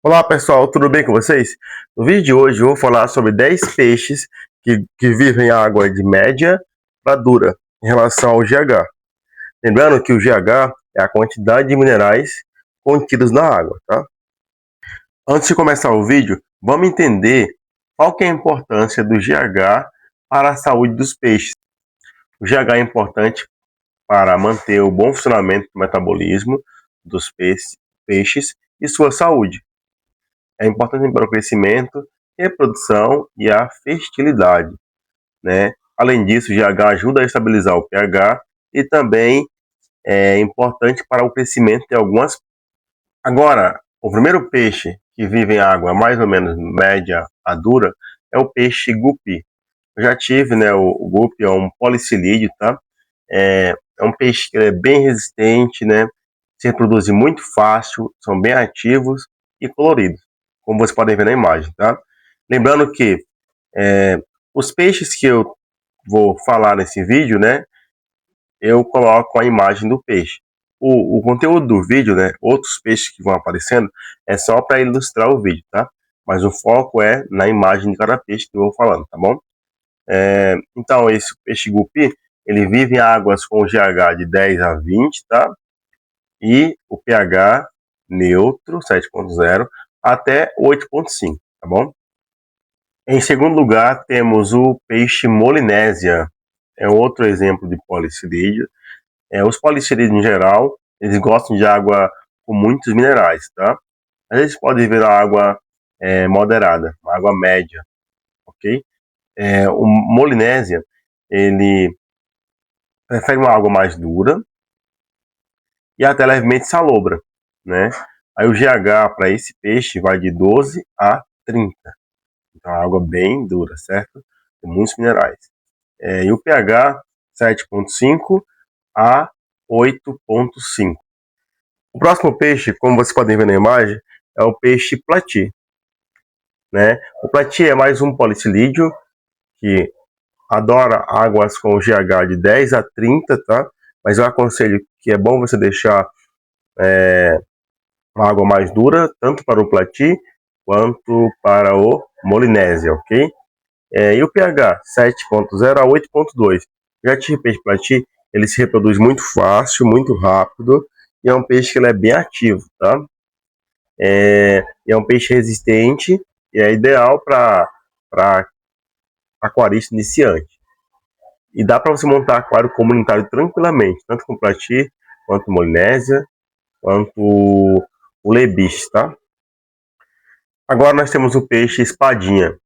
Olá pessoal, tudo bem com vocês? No vídeo de hoje eu vou falar sobre 10 peixes que vivem em água de média para dura em relação ao GH. Lembrando que o GH é a quantidade de minerais contidos na água, tá? Antes de começar o vídeo, vamos entender qual que é a importância do GH para a saúde dos peixes. O GH é importante para manter o bom funcionamento do metabolismo dos peixes e sua saúde. É importante para o crescimento, reprodução e a fertilidade, né? Além disso, o GH ajuda a estabilizar o pH e também é importante para o crescimento de algumas. Agora, o primeiro peixe que vive em água mais ou menos média a dura é o peixe guppy. Eu já tive, né? O guppy é um policilídeo, tá? É um peixe que é bem resistente, né? Se reproduz muito fácil, são bem ativos e coloridos, como vocês podem ver na imagem, tá? Lembrando que os peixes que eu vou falar nesse vídeo, né? Eu coloco a imagem do peixe. O conteúdo do vídeo, né? Outros peixes que vão aparecendo, é só para ilustrar o vídeo, tá? Mas o foco é na imagem de cada peixe que eu vou falando, tá bom? Então, esse peixe guppy, ele vive em águas com GH de 10 a 20, tá? E o pH neutro, 7.0, até 8.5, tá bom? Em segundo lugar, temos o peixe molinésia. É outro exemplo de policilídeo. Os policilídeos, em geral, eles gostam de água com muitos minerais, tá? Às vezes pode viver a água moderada, uma água média, ok? O molinésia, ele prefere uma água mais dura e até levemente salobra, né? Aí o GH para esse peixe vai de 12 a 30. Então, é uma água bem dura, certo? Com muitos minerais. E o pH 7.5 a 8.5. O próximo peixe, como vocês podem ver na imagem, é o peixe plati, né? O plati é mais um policilídeo que adora águas com GH de 10 a 30, tá? Mas eu aconselho que é bom você deixar uma água mais dura, tanto para o plati quanto para o molinésia, ok? E o pH 7.0 a 8.2. Já tive peixe plati, ele se reproduz muito fácil, muito rápido, e é um peixe que ele é bem ativo, tá? É um peixe resistente e é ideal para aquarista iniciante. E dá para você montar aquário comunitário tranquilamente, tanto com plati, quanto molinésia, quanto o lebiste, tá? Agora nós temos o peixe espadinha.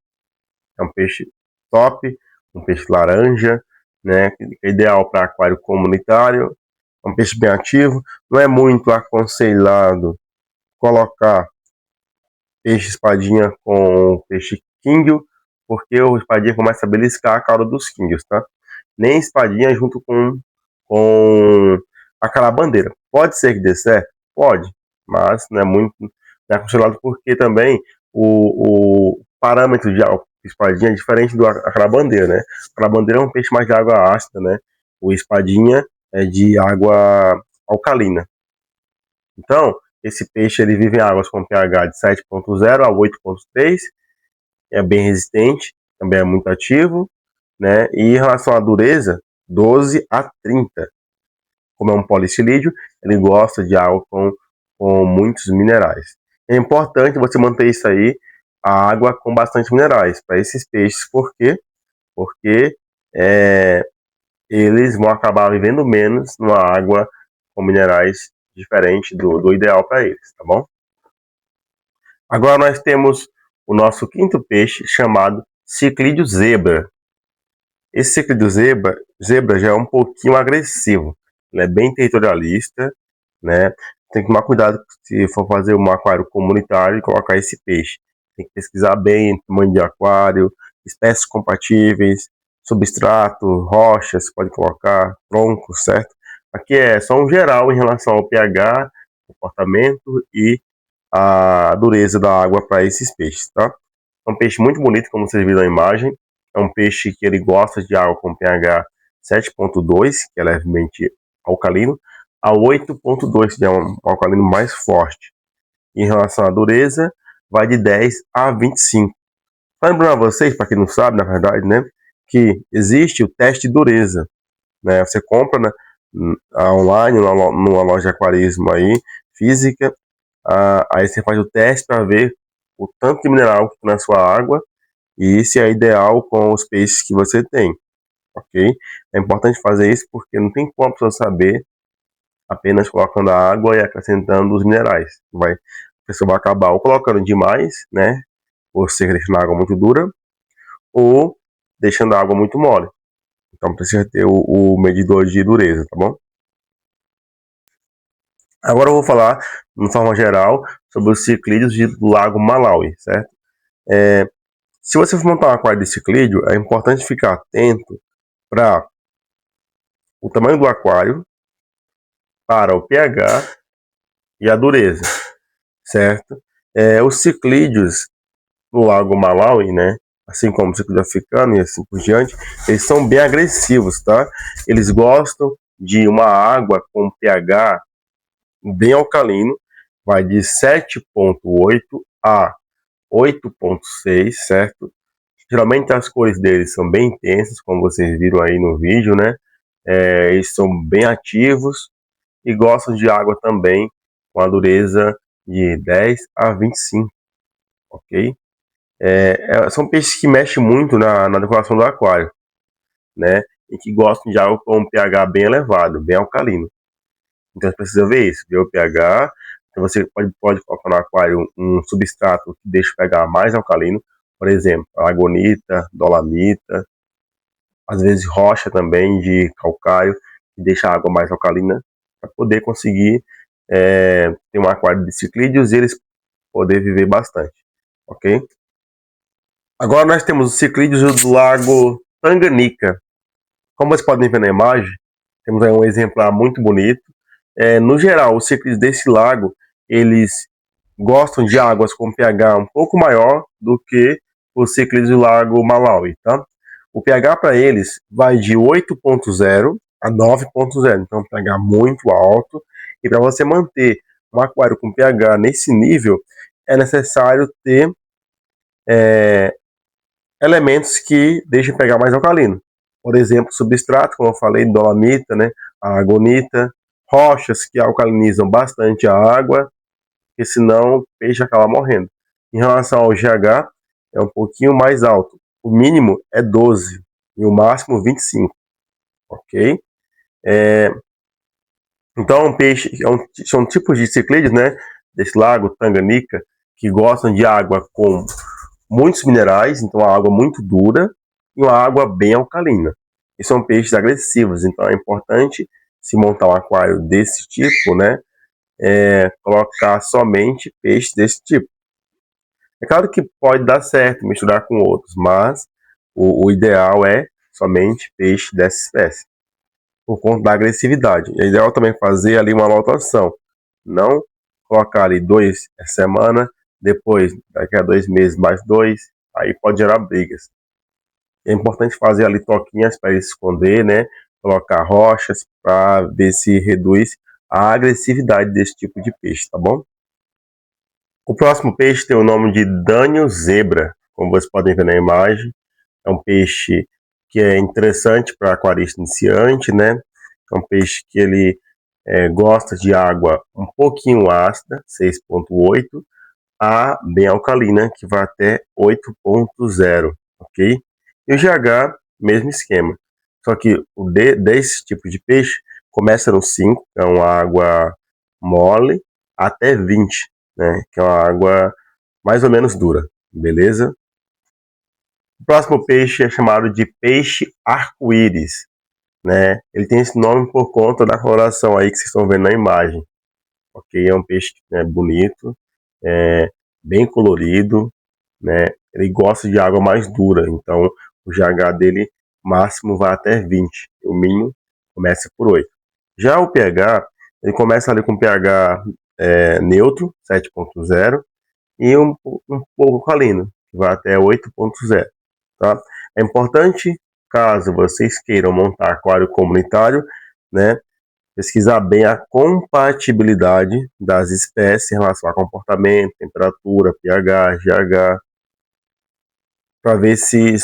É um peixe top, um peixe laranja, né? É ideal para aquário comunitário. É um peixe bem ativo. Não é muito aconselhado colocar peixe espadinha com peixe quinguio, porque o espadinha começa a beliscar a cauda dos quinguios, tá? Nem espadinha junto com a calabandeira. Pode ser que dê certo? Pode, mas não é muito, não é aconselhado, porque também o parâmetro de espadinha é diferente do calabandeira, né? A calabandeira é um peixe mais de água ácida, né? O espadinha é de água alcalina. Então, esse peixe ele vive em águas com pH de 7.0 a 8.3, é bem resistente, também é muito ativo, né? E em relação à dureza, 12 a 30. Como é um policilídeo, ele gosta de água com muitos minerais. É importante você manter isso aí, a água com bastante minerais, para esses peixes. Por quê? Porque eles vão acabar vivendo menos numa água com minerais diferente do ideal para eles, tá bom? Agora nós temos o nosso quinto peixe, chamado ciclídeo zebra. Esse ciclídeo zebra já é um pouquinho agressivo. Ele é bem territorialista, né? Tem que tomar cuidado se for fazer um aquário comunitário e colocar esse peixe. Tem que pesquisar bem tamanho de aquário, espécies compatíveis, substrato, rochas, pode colocar, tronco, certo? Aqui é só um geral em relação ao pH, comportamento e a dureza da água para esses peixes, tá? É um peixe muito bonito, como vocês viram na imagem. É um peixe que ele gosta de água com pH 7.2, que é levemente alcalino, a 8.2, que é um alcalino mais forte. Em relação à dureza, vai de 10 a 25. Só lembrando a vocês, para quem não sabe, na verdade, né, que existe o teste de dureza, né? Você compra, né, online, numa loja de aquarismo aí, física, aí você faz o teste para ver o tanto de mineral que tem na sua água e se é ideal com os peixes que você tem, ok? É importante fazer isso porque não tem como a pessoa saber apenas colocando a água e acrescentando os minerais. A pessoa vai acabar ou colocando demais, né, ou seja, deixando a água muito dura, ou deixando a água muito mole. Então precisa ter o medidor de dureza, tá bom? Agora eu vou falar, de forma geral, sobre os ciclídeos do Lago Malawi, certo? Se você for montar um aquário de ciclídeo, é importante ficar atento para o tamanho do aquário, para o pH e a dureza, certo? Os ciclídeos do Lago Malawi, né, assim como o ciclídeo africano e assim por diante, eles são bem agressivos, tá? Eles gostam de uma água com pH bem alcalino, vai de 7,8 a 8,6, certo? Geralmente as cores deles são bem intensas, como vocês viram aí no vídeo, né? Eles são bem ativos e gostam de água também com a dureza de 10 a 25, ok? São peixes que mexem muito na decoração do aquário, né? E que gostam de água com um pH bem elevado, bem alcalino. Então você precisa ver isso, ver o pH. Então você pode colocar no aquário um substrato que deixa o pH mais alcalino, por exemplo, aragonita, dolamita, às vezes rocha também de calcário, que deixa a água mais alcalina, para poder conseguir ter um aquário de ciclídeos e eles poder viver bastante, ok? Agora nós temos os ciclídeos do lago Tanganica. Como vocês podem ver na imagem, temos aí um exemplar muito bonito. No geral, os ciclídeos desse lago, eles gostam de águas com pH um pouco maior do que os ciclídeos do lago Malawi, tá? O pH para eles vai de 8,0 a 9,0, então pH muito alto. E para você manter um aquário com pH nesse nível, é necessário ter elementos que deixem o pH mais alcalino. Por exemplo, substrato, como eu falei, dolamita, né, aragonita, rochas que alcalinizam bastante a água, porque senão o peixe acaba morrendo. Em relação ao GH, é um pouquinho mais alto. O mínimo é 12 e o máximo 25, ok? Então, são tipos de ciclídeos, né, desse lago Tanganica, que gostam de água com muitos minerais, então a água muito dura e uma água bem alcalina. E são peixes agressivos, então é importante se montar um aquário desse tipo, né, colocar somente peixes desse tipo. É claro que pode dar certo misturar com outros, mas o ideal é somente peixe dessa espécie, por conta da agressividade. É ideal também fazer ali uma lotação, não colocar ali 2 essa semana, depois daqui a 2 meses mais 2, aí pode gerar brigas. É importante fazer ali toquinhas para ele se esconder, né? Colocar rochas para ver se reduz a agressividade desse tipo de peixe, tá bom? O próximo peixe tem o nome de Dânio zebra, como vocês podem ver na imagem. É um peixe que é interessante para aquarista iniciante, né? É um peixe que ele gosta de água um pouquinho ácida, 6,8, a bem alcalina, que vai até 8,0, ok? E o GH, mesmo esquema. Só que desse tipo de peixe começa no 5, que é uma água mole, até 20, né? Que é uma água mais ou menos dura, beleza? O próximo peixe é chamado de peixe arco-íris, né? Ele tem esse nome por conta da coloração aí que vocês estão vendo na imagem, ok? É um peixe bonito, bem colorido, né? Ele gosta de água mais dura, então o GH dele máximo vai até 20, o mínimo começa por 8. Já o pH, ele começa ali com pH neutro, 7,0, e um pouco alcalino, que vai até 8,0, tá? É importante, caso vocês queiram montar aquário comunitário, né, pesquisar bem a compatibilidade das espécies em relação a comportamento, temperatura, pH, GH, para ver se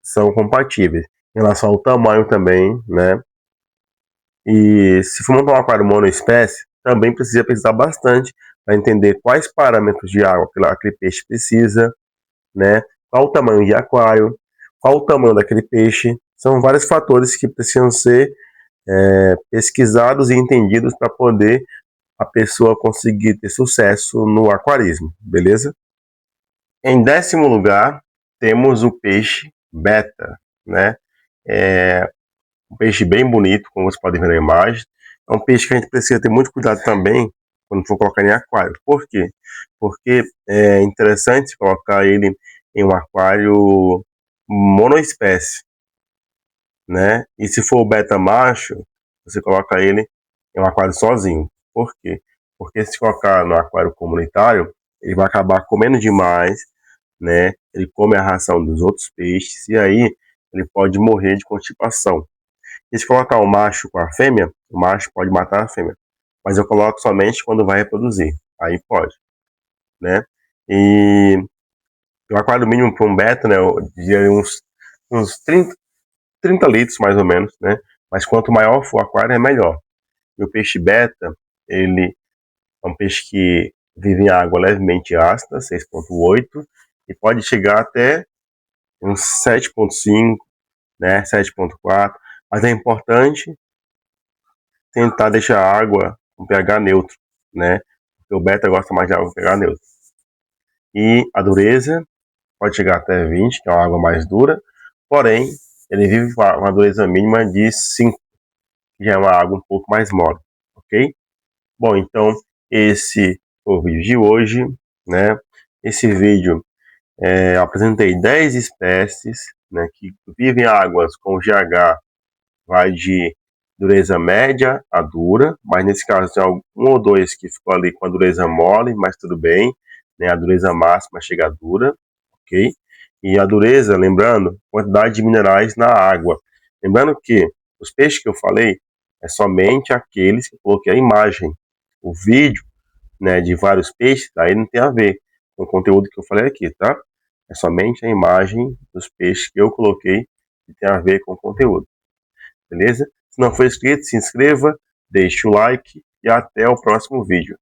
são compatíveis. Em relação ao tamanho também, né? E se for montar um aquário monoespécie, também precisa pesquisar bastante para entender quais parâmetros de água aquele peixe precisa, né? Qual o tamanho de aquário, qual o tamanho daquele peixe. São vários fatores que precisam ser pesquisados e entendidos para poder a pessoa conseguir ter sucesso no aquarismo, beleza? Em 10º lugar, temos o peixe beta, né? É um peixe bem bonito, como vocês podem ver na imagem. É um peixe que a gente precisa ter muito cuidado também quando for colocar em aquário. Por quê? Porque é interessante colocar ele em um aquário monoespécie, né? E se for o beta macho, você coloca ele em um aquário sozinho. Por quê? Porque se colocar no aquário comunitário, ele vai acabar comendo demais, né? Ele come a ração dos outros peixes e aí ele pode morrer de constipação. E se colocar o macho com a fêmea, o macho pode matar a fêmea. Mas eu coloco somente quando vai reproduzir. Aí pode, né? E o aquário mínimo para um beta, né? Eu diria uns 30 litros mais ou menos, né? Mas quanto maior for o aquário, é melhor. E o peixe beta, ele é um peixe que vive em água levemente ácida, 6,8, e pode chegar até uns 7,5, né? 7,4. Mas é importante tentar deixar a água com pH neutro, né? Porque o beta gosta mais de água com pH neutro. E a dureza pode chegar até 20, que é uma água mais dura, porém, ele vive com uma dureza mínima de 5, que já é uma água um pouco mais mole, ok? Bom, então, esse foi o vídeo de hoje, né? Esse vídeo, eu apresentei 10 espécies, né, que vivem em águas com GH, vai de dureza média a dura, mas nesse caso tem um ou dois que ficou ali com a dureza mole, mas tudo bem, né? A dureza máxima chega a dura, ok? E a dureza, lembrando, quantidade de minerais na água. Lembrando que os peixes que eu falei é somente aqueles que eu coloquei a imagem. O vídeo, né, de vários peixes, aí não tem a ver com o conteúdo que eu falei aqui, tá? É somente a imagem dos peixes que eu coloquei que tem a ver com o conteúdo, beleza? Se não for inscrito, se inscreva, deixe o like e até o próximo vídeo.